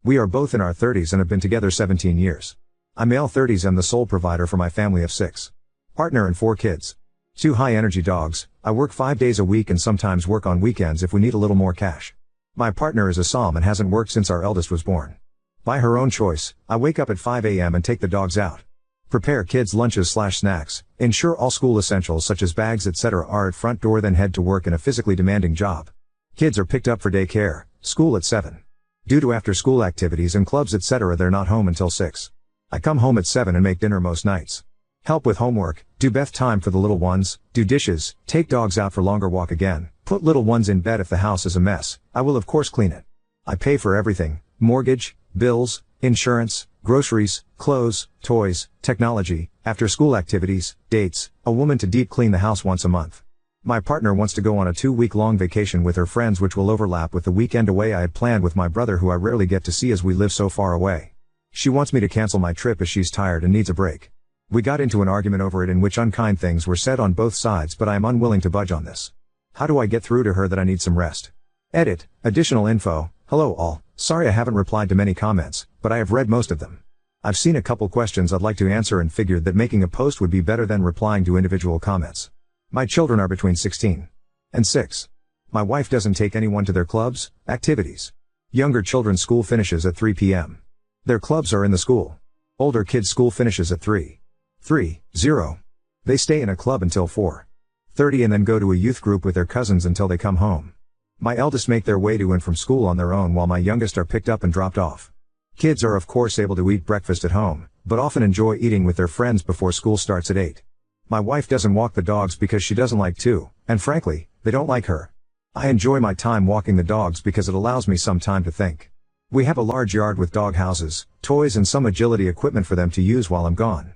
We are both in our 30s and have been together 17 years. I'm male 30s and the sole provider for my family of 6. Partner and 4 kids. 2 high-energy dogs. I work 5 days a week and sometimes work on weekends if we need a little more cash. My partner is a Som and hasn't worked since our eldest was born. By her own choice, I wake up at 5 a.m. and take the dogs out. Prepare kids' lunches/snacks, ensure all school essentials such as bags etc. are at front door, then head to work in a physically demanding job. Kids are picked up for daycare, school at 7. Due to after-school activities and clubs etc. they're not home until 6. I come home at 7 and make dinner most nights. Help with homework, do bath time for the little ones, do dishes, take dogs out for longer walk again, put little ones in bed. If the house is a mess, I will of course clean it. I pay for everything: mortgage, bills, insurance, groceries, clothes, toys, technology, after-school activities, dates, a woman to deep clean the house once a month. My partner wants to go on a 2-week-long vacation with her friends which will overlap with the weekend away I had planned with my brother who I rarely get to see as we live so far away. She wants me to cancel my trip as she's tired and needs a break. We got into an argument over it in which unkind things were said on both sides, but I am unwilling to budge on this. How do I get through to her that I need some rest? Edit. Additional info. Hello all. Sorry I haven't replied to many comments, but I have read most of them. I've seen a couple questions I'd like to answer and figured that making a post would be better than replying to individual comments. My children are between 16 and 6. My wife doesn't take anyone to their clubs, activities. Younger children's school finishes at 3 p.m. Their clubs are in the school. Older kids' school finishes at 3:30. They stay in a club until 4:30 and then go to a youth group with their cousins until they come home. My eldest make their way to and from school on their own while my youngest are picked up and dropped off. Kids are of course able to eat breakfast at home, but often enjoy eating with their friends before school starts at 8. My wife doesn't walk the dogs because she doesn't like to, and frankly, they don't like her. I enjoy my time walking the dogs because it allows me some time to think. We have a large yard with dog houses, toys and some agility equipment for them to use while I'm gone.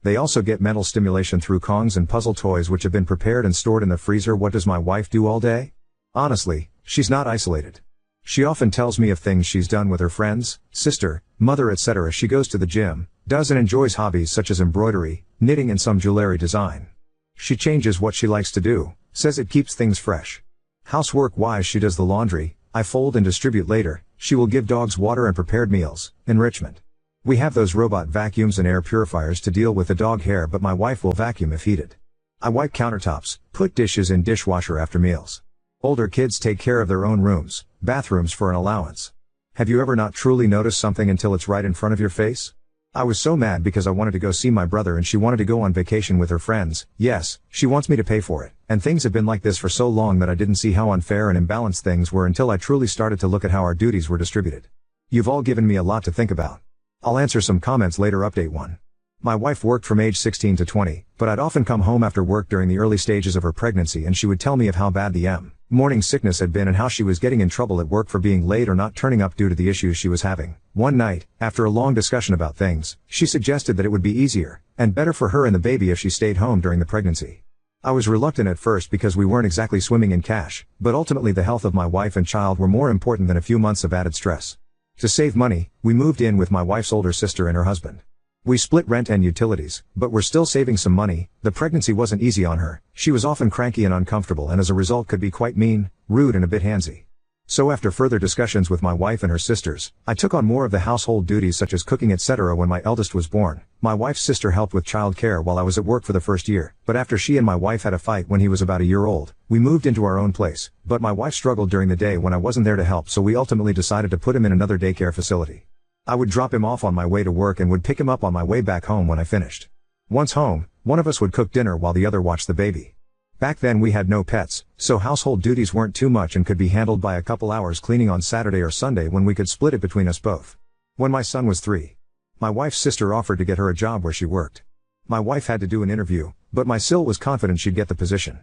They also get mental stimulation through Kongs and puzzle toys which have been prepared and stored in the freezer. What does my wife do all day? Honestly, she's not isolated. She often tells me of things she's done with her friends, sister, mother etc. She goes to the gym, does and enjoys hobbies such as embroidery, knitting and some jewelry design. She changes what she likes to do, says it keeps things fresh. Housework-wise she does the laundry, I fold and distribute later, she will give dogs water and prepared meals, enrichment. We have those robot vacuums and air purifiers to deal with the dog hair, but my wife will vacuum if heated. I wipe countertops, put dishes in dishwasher after meals. Older kids take care of their own rooms, bathrooms for an allowance. Have you ever not truly noticed something until it's right in front of your face? I was so mad because I wanted to go see my brother and she wanted to go on vacation with her friends. Yes, she wants me to pay for it. And things have been like this for so long that I didn't see how unfair and imbalanced things were until I truly started to look at how our duties were distributed. You've all given me a lot to think about. I'll answer some comments later. Update 1. My wife worked from age 16 to 20, but I'd often come home after work during the early stages of her pregnancy and she would tell me of how bad the morning sickness had been and how she was getting in trouble at work for being late or not turning up due to the issues she was having. One night, after a long discussion about things, she suggested that it would be easier and better for her and the baby if she stayed home during the pregnancy. I was reluctant at first because we weren't exactly swimming in cash, but ultimately the health of my wife and child were more important than a few months of added stress. To save money, we moved in with my wife's older sister and her husband. We split rent and utilities, but we're still saving some money. The pregnancy wasn't easy on her. She was often cranky and uncomfortable and as a result could be quite mean, rude and a bit handsy. So after further discussions with my wife and her sisters, I took on more of the household duties such as cooking etc. When my eldest was born, my wife's sister helped with child care while I was at work for the first year, but after she and my wife had a fight when he was about a year old, we moved into our own place, but my wife struggled during the day when I wasn't there to help, so we ultimately decided to put him in another daycare facility. I would drop him off on my way to work and would pick him up on my way back home when I finished. Once home, one of us would cook dinner while the other watched the baby. Back then we had no pets, so household duties weren't too much and could be handled by a couple hours cleaning on Saturday or Sunday when we could split it between us both. When my son was 3, my wife's sister offered to get her a job where she worked. My wife had to do an interview, but my sil was confident she'd get the position.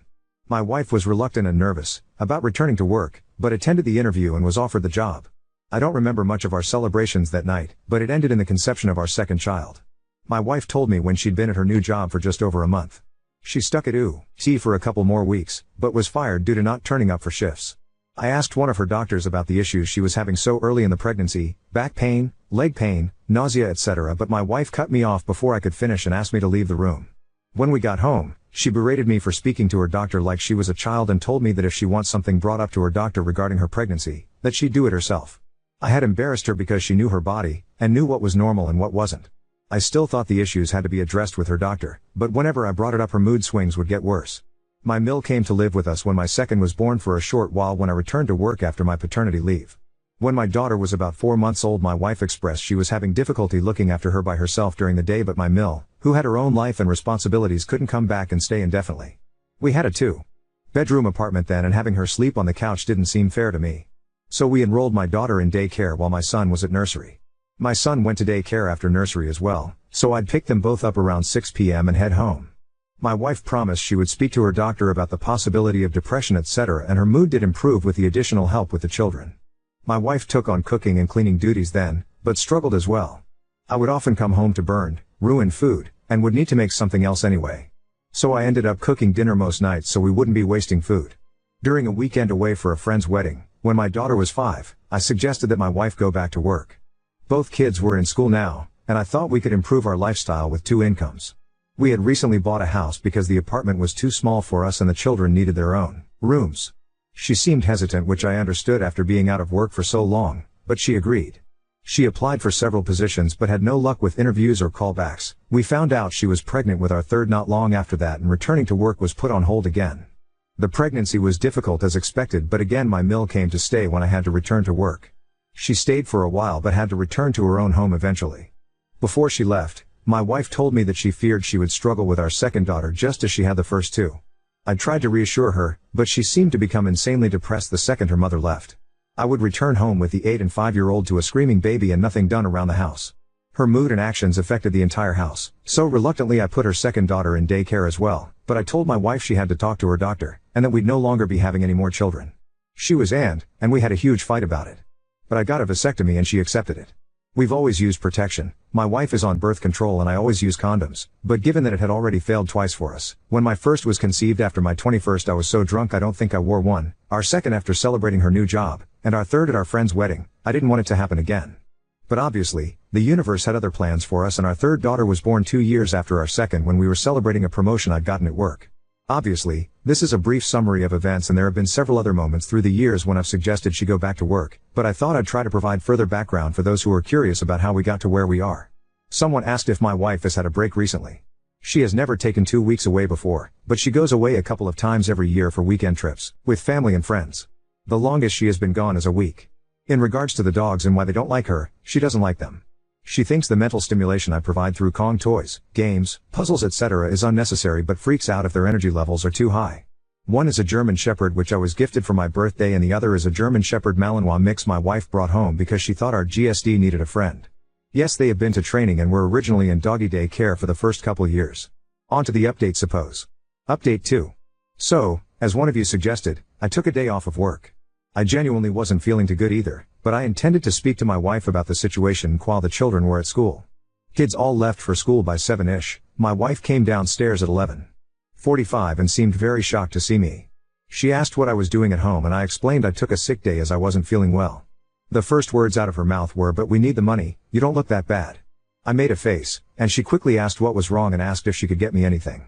My wife was reluctant and nervous about returning to work, but attended the interview and was offered the job. I don't remember much of our celebrations that night, but it ended in the conception of our second child. My wife told me when she'd been at her new job for just over a month. She stuck at UT for a couple more weeks, but was fired due to not turning up for shifts. I asked one of her doctors about the issues she was having so early in the pregnancy, back pain, leg pain, nausea etc., but my wife cut me off before I could finish and asked me to leave the room. When we got home, she berated me for speaking to her doctor like she was a child and told me that if she wants something brought up to her doctor regarding her pregnancy, that she'd do it herself. I had embarrassed her because she knew her body, and knew what was normal and what wasn't. I still thought the issues had to be addressed with her doctor, but whenever I brought it up her mood swings would get worse. My Mill came to live with us when my second was born for a short while when I returned to work after my paternity leave. When my daughter was about 4 months old, my wife expressed she was having difficulty looking after her by herself during the day, but my Mill, who had her own life and responsibilities, couldn't come back and stay indefinitely. We had a 2-bedroom apartment then, and having her sleep on the couch didn't seem fair to me. So we enrolled my daughter in daycare while my son was at nursery. My son went to daycare after nursery as well, so I'd pick them both up around 6 p.m. and head home. My wife promised she would speak to her doctor about the possibility of depression, etc., and her mood did improve with the additional help with the children. My wife took on cooking and cleaning duties then, but struggled as well. I would often come home to burned, ruined food, and would need to make something else anyway. So I ended up cooking dinner most nights so we wouldn't be wasting food. During a weekend away for a friend's wedding, when my daughter was 5, I suggested that my wife go back to work. Both kids were in school now, and I thought we could improve our lifestyle with 2 incomes. We had recently bought a house because the apartment was too small for us and the children needed their own rooms. She seemed hesitant, which I understood after being out of work for so long, but she agreed. She applied for several positions but had no luck with interviews or callbacks. We found out she was pregnant with our third not long after that, and returning to work was put on hold again. The pregnancy was difficult as expected, but again my Mill came to stay when I had to return to work. She stayed for a while but had to return to her own home eventually. Before she left, my wife told me that she feared she would struggle with our second daughter just as she had the first 2. I tried to reassure her, but she seemed to become insanely depressed the second her mother left. I would return home with the 8 and 5-year-old to a screaming baby and nothing done around the house. Her mood and actions affected the entire house, so reluctantly I put her second daughter in daycare as well, but I told my wife she had to talk to her doctor, and that we'd no longer be having any more children. She was and we had a huge fight about it. But I got a vasectomy and she accepted it. We've always used protection. My wife is on birth control and I always use condoms, but given that it had already failed twice for us, when my first was conceived after my 21st I was so drunk I don't think I wore one, our second after celebrating her new job, and our third at our friend's wedding. I didn't want it to happen again. But obviously, the universe had other plans for us, and our third daughter was born 2 years after our second when we were celebrating a promotion I'd gotten at work. Obviously, this is a brief summary of events and there have been several other moments through the years when I've suggested she go back to work, but I thought I'd try to provide further background for those who are curious about how we got to where we are. Someone asked if my wife has had a break recently. She has never taken 2 weeks away before, but she goes away a couple of times every year for weekend trips, with family and friends. The longest she has been gone is a week. In regards to the dogs and why they don't like her, she doesn't like them. She thinks the mental stimulation I provide through Kong toys, games, puzzles etc. is unnecessary, but freaks out if their energy levels are too high. One is a German Shepherd which I was gifted for my birthday, and the other is a German Shepherd Malinois mix my wife brought home because she thought our GSD needed a friend. Yes, they have been to training and were originally in doggy day care for the first couple years. On to the update suppose. Update 2. So, as one of you suggested, I took a day off of work. I genuinely wasn't feeling too good either, but I intended to speak to my wife about the situation while the children were at school. Kids all left for school by 7-ish, my wife came downstairs at 11:45 and seemed very shocked to see me. She asked what I was doing at home and I explained I took a sick day as I wasn't feeling well. The first words out of her mouth were, "But we need the money, you don't look that bad." I made a face, and she quickly asked what was wrong and asked if she could get me anything.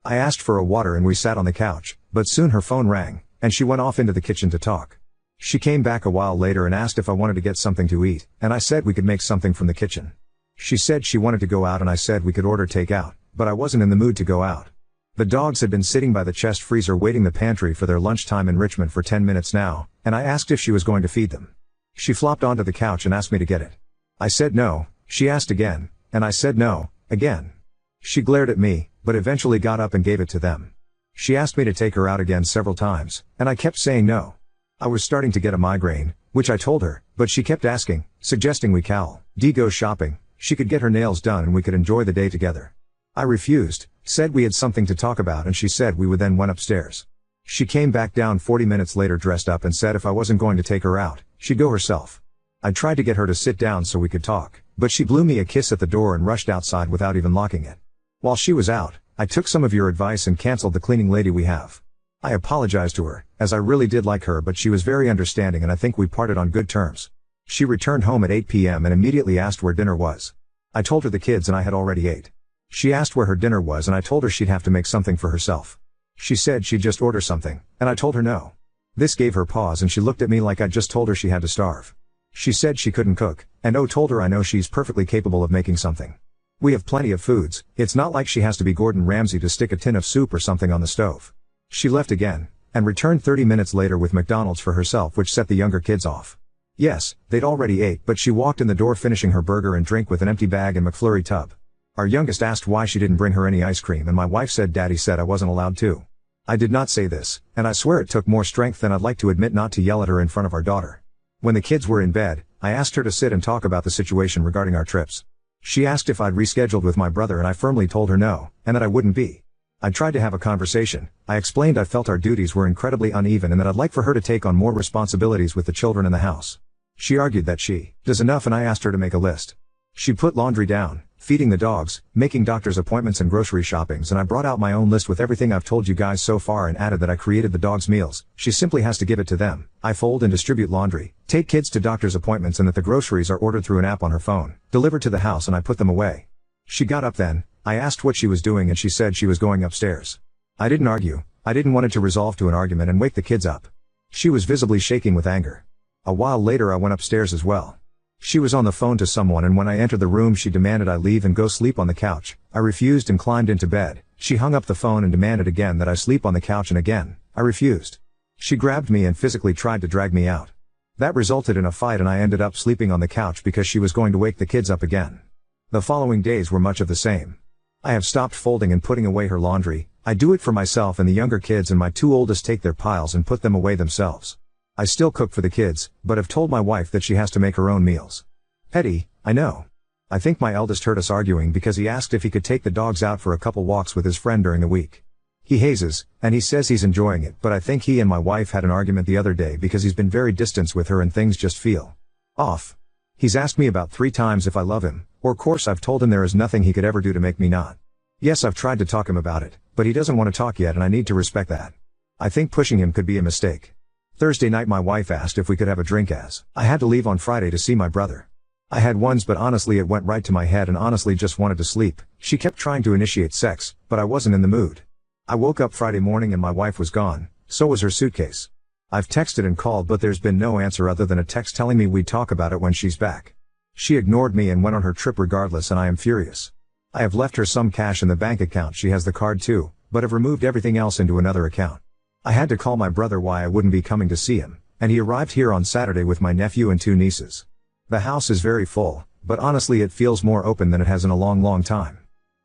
I asked for a water and we sat on the couch, but soon her phone rang, and she went off into the kitchen to talk. She came back a while later and asked if I wanted to get something to eat, and I said we could make something from the kitchen. She said she wanted to go out and I said we could order takeout, but I wasn't in the mood to go out. The dogs had been sitting by the chest freezer waiting the pantry for their lunchtime enrichment for 10 minutes now, and I asked if she was going to feed them. She flopped onto the couch and asked me to get it. I said no. She asked again, and I said no, again. She glared at me, but eventually got up and gave it to them. She asked me to take her out again several times, and I kept saying no. I was starting to get a migraine, which I told her, but she kept asking, suggesting we go shopping, she could get her nails done and we could enjoy the day together. I refused, said we had something to talk about, and she said we would, then went upstairs. She came back down 40 minutes later dressed up and said if I wasn't going to take her out, she'd go herself. I tried to get her to sit down so we could talk, but she blew me a kiss at the door and rushed outside without even locking it. While she was out, I took some of your advice and canceled the cleaning lady we have. I apologized to her, as I really did like her, but she was very understanding and I think we parted on good terms. She returned home at 8 p.m. and immediately asked where dinner was. I told her the kids and I had already ate. She asked where her dinner was and I told her she'd have to make something for herself. She said she'd just order something, and I told her no. This gave her pause and she looked at me like I'd just told her she had to starve. She said she couldn't cook, and told her I know she's perfectly capable of making something. We have plenty of foods, it's not like she has to be Gordon Ramsay to stick a tin of soup or something on the stove. She left again, and returned 30 minutes later with McDonald's for herself, which set the younger kids off. Yes, they'd already ate, but she walked in the door finishing her burger and drink with an empty bag and McFlurry tub. Our youngest asked why she didn't bring her any ice cream, and my wife said Daddy said I wasn't allowed to. I did not say this, and I swear it took more strength than I'd like to admit not to yell at her in front of our daughter. When the kids were in bed, I asked her to sit and talk about the situation regarding our trips. She asked if I'd rescheduled with my brother, and I firmly told her no, and that I wouldn't be. I tried to have a conversation. I explained I felt our duties were incredibly uneven and that I'd like for her to take on more responsibilities with the children in the house. She argued that she does enough, and I asked her to make a list. She put laundry down, feeding the dogs, making doctor's appointments and grocery shoppings, and I brought out my own list with everything I've told you guys so far and added that I created the dogs' meals. She simply has to give it to them. I fold and distribute laundry, take kids to doctor's appointments, and that the groceries are ordered through an app on her phone, delivered to the house, and I put them away. She got up then. I asked what she was doing and she said she was going upstairs. I didn't argue. I didn't want it to resolve to an argument and wake the kids up. She was visibly shaking with anger. A while later I went upstairs as well. She was on the phone to someone, and when I entered the room she demanded I leave and go sleep on the couch. I refused and climbed into bed. She hung up the phone and demanded again that I sleep on the couch, and again, I refused. She grabbed me and physically tried to drag me out. That resulted in a fight, and I ended up sleeping on the couch because she was going to wake the kids up again. The following days were much of the same. I have stopped folding and putting away her laundry. I do it for myself and the younger kids, and my two oldest take their piles and put them away themselves. I still cook for the kids, but have told my wife that she has to make her own meals. Petty, I know. I think my eldest heard us arguing because he asked if he could take the dogs out for a couple walks with his friend during the week. He hazes, and he says he's enjoying it, but I think he and my wife had an argument the other day because he's been very distant with her and things just feel off. He's asked me about 3 times if I love him, or course I've told him there is nothing he could ever do to make me not. Yes, I've tried to talk him about it, but he doesn't want to talk yet, and I need to respect that. I think pushing him could be a mistake. Thursday night my wife asked if we could have a drink as I had to leave on Friday to see my brother. I had ones, but honestly it went right to my head and honestly just wanted to sleep. She kept trying to initiate sex, but I wasn't in the mood. I woke up Friday morning and my wife was gone, so was her suitcase. I've texted and called, but there's been no answer other than a text telling me we'd talk about it when she's back. She ignored me and went on her trip regardless, and I am furious. I have left her some cash in the bank account. She has the card too, but have removed everything else into another account. I had to call my brother why I wouldn't be coming to see him, and he arrived here on Saturday with my nephew and 2 nieces. The house is very full, but honestly it feels more open than it has in a long time.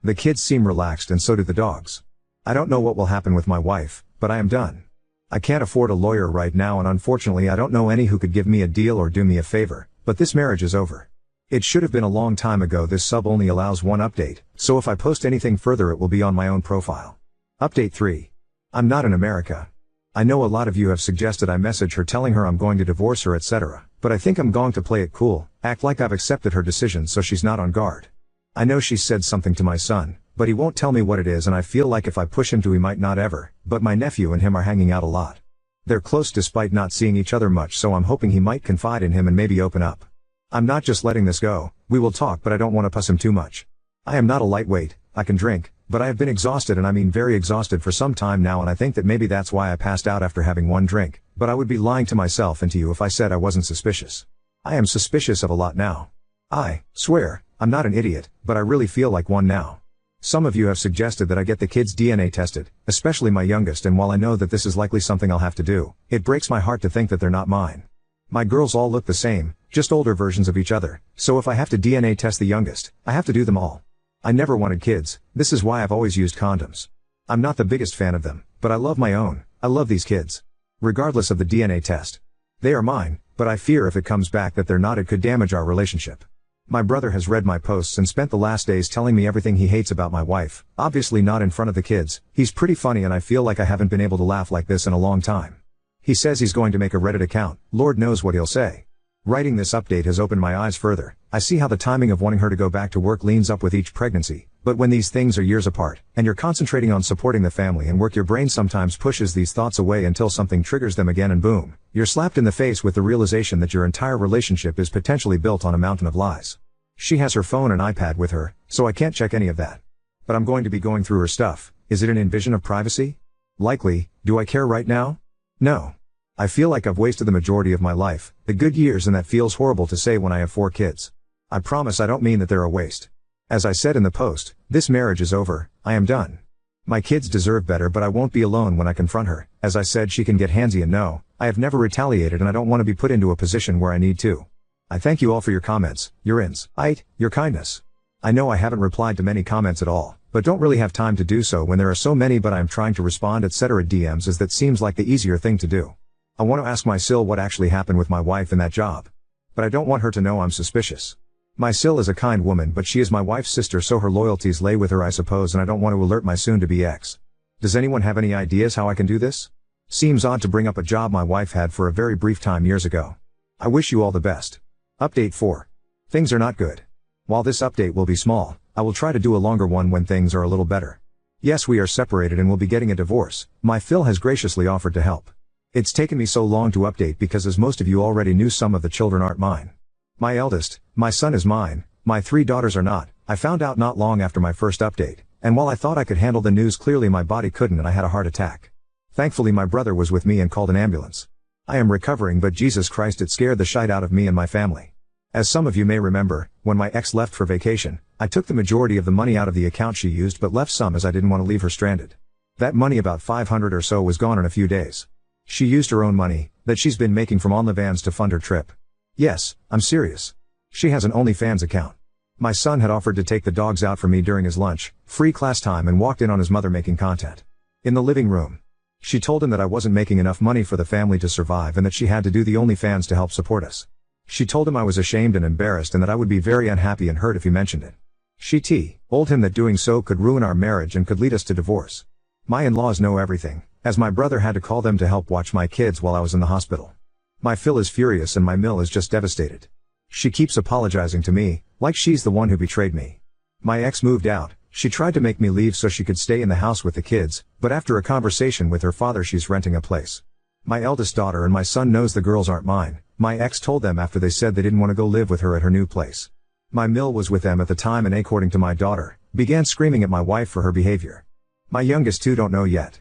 The kids seem relaxed and so do the dogs. I don't know what will happen with my wife, but I am done. I can't afford a lawyer right now, and unfortunately I don't know any who could give me a deal or do me a favor, but this marriage is over. It should have been a long time ago. This sub only allows 1 update, so if I post anything further it will be on my own profile. Update 3. I'm not in America. I know a lot of you have suggested I message her telling her I'm going to divorce her, etc., but I think I'm going to play it cool, act like I've accepted her decision so she's not on guard. I know she said something to my son, but he won't tell me what it is, and I feel like if I push him to he might not ever, but my nephew and him are hanging out a lot. They're close despite not seeing each other much, so I'm hoping he might confide in him and maybe open up. I'm not just letting this go. We will talk, but I don't want to push him too much. I am not a lightweight. I can drink, but I have been exhausted, and I mean very exhausted for some time now, and I think that maybe that's why I passed out after having 1 drink, but I would be lying to myself and to you if I said I wasn't suspicious. I am suspicious of a lot now. I swear, I'm not an idiot, but I really feel like one now. Some of you have suggested that I get the kids' DNA tested, especially my youngest, and while I know that this is likely something I'll have to do, it breaks my heart to think that they're not mine. My girls all look the same, just older versions of each other, so if I have to DNA test the youngest, I have to do them all. I never wanted kids. This is why I've always used condoms. I'm not the biggest fan of them, but I love my own. I love these kids. Regardless of the DNA test. They are mine, but I fear if it comes back that they're not, it could damage our relationship. My brother has read my posts and spent the last days telling me everything he hates about my wife, obviously not in front of the kids. He's pretty funny, and I feel like I haven't been able to laugh like this in a long time. He says he's going to make a Reddit account. Lord knows what he'll say. Writing this update has opened my eyes further. I see how the timing of wanting her to go back to work leans up with each pregnancy, but when these things are years apart, and you're concentrating on supporting the family and work, your brain sometimes pushes these thoughts away until something triggers them again, and boom, you're slapped in the face with the realization that your entire relationship is potentially built on a mountain of lies. She has her phone and iPad with her, so I can't check any of that. But I'm going to be going through her stuff. Is it an invasion of privacy? Likely. Do I care right now? No. I feel like I've wasted the majority of my life, the good years, and that feels horrible to say when I have 4 kids. I promise I don't mean that they're a waste. As I said in the post, this marriage is over, I am done. My kids deserve better, but I won't be alone when I confront her. As I said, she can get handsy, and no, I have never retaliated, and I don't want to be put into a position where I need to. I thank you all for your comments, your insight, your kindness. I know I haven't replied to many comments at all, but don't really have time to do so when there are so many, but I'm trying to respond etc. DMs as that seems like the easier thing to do. I want to ask my Sil what actually happened with my wife in that job. But I don't want her to know I'm suspicious. My Sil is a kind woman, but she is my wife's sister, so her loyalties lay with her, I suppose, and I don't want to alert my soon-to-be ex. Does anyone have any ideas how I can do this? Seems odd to bring up a job my wife had for a very brief time years ago. I wish you all the best. Update 4. Things are not good. While this update will be small, I will try to do a longer one when things are a little better. Yes, we are separated and will be getting a divorce. My Phil has graciously offered to help. It's taken me so long to update because, as most of you already knew, some of the children aren't mine. My eldest, my son, is mine, my 3 daughters are not. I found out not long after my first update, and while I thought I could handle the news, clearly my body couldn't and I had a heart attack. Thankfully my brother was with me and called an ambulance. I am recovering, but Jesus Christ, it scared the shite out of me and my family. As some of you may remember, when my ex left for vacation, I took the majority of the money out of the account she used, but left some as I didn't want to leave her stranded. That money, about 500 or so, was gone in a few days. She used her own money, that she's been making from OnlyFans, to fund her trip. Yes, I'm serious. She has an OnlyFans account. My son had offered to take the dogs out for me during his lunch, free class time, and walked in on his mother making content. In the living room. She told him that I wasn't making enough money for the family to survive and that she had to do the OnlyFans to help support us. She told him I was ashamed and embarrassed and that I would be very unhappy and hurt if he mentioned it. She told him that doing so could ruin our marriage and could lead us to divorce. My in-laws know everything, as my brother had to call them to help watch my kids while I was in the hospital. My Phil is furious and my Mill is just devastated. She keeps apologizing to me, like she's the one who betrayed me. My ex moved out. She tried to make me leave so she could stay in the house with the kids, but after a conversation with her father, she's renting a place. My eldest daughter and my son knows the girls aren't mine. My ex told them after they said they didn't want to go live with her at her new place. My Mill was with them at the time and, according to my daughter, began screaming at my wife for her behavior. My youngest 2 don't know yet.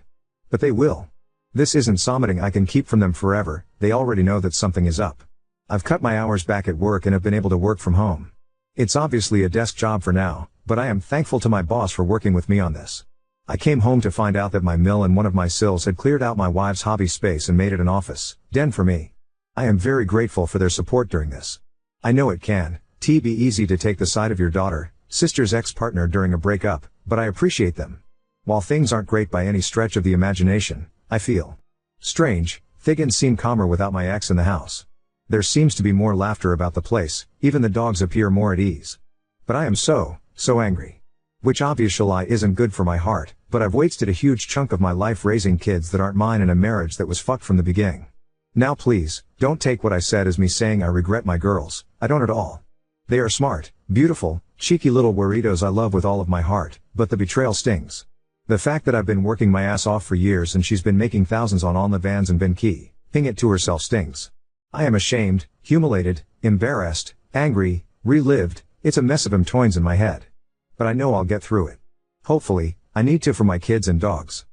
But they will. This isn't something I can keep from them forever. They already know that something is up. I've cut my hours back at work and have been able to work from home. It's obviously a desk job for now, but I am thankful to my boss for working with me on this. I came home to find out that my Mill and one of my Sils had cleared out my wife's hobby space and made it an office den for me. I am very grateful for their support during this. I know it can be easy to take the side of your daughter, sister's ex-partner during a breakup, but I appreciate them. While things aren't great by any stretch of the imagination, I feel strange. Things seem calmer without my ex in the house. There seems to be more laughter about the place, even the dogs appear more at ease. But I am so angry. Which obviously isn't good for my heart, but I've wasted a huge chunk of my life raising kids that aren't mine in a marriage that was fucked from the beginning. Now please, don't take what I said as me saying I regret my girls. I don't at all. They are smart, beautiful, cheeky little weirdos I love with all of my heart, but the betrayal stings. The fact that I've been working my ass off for years and she's been making thousands on OnlyFans and been keeping it to herself stings. I am ashamed, humiliated, embarrassed, angry, relived. It's a mess of toins in my head. But I know I'll get through it. Hopefully, I need to for my kids and dogs.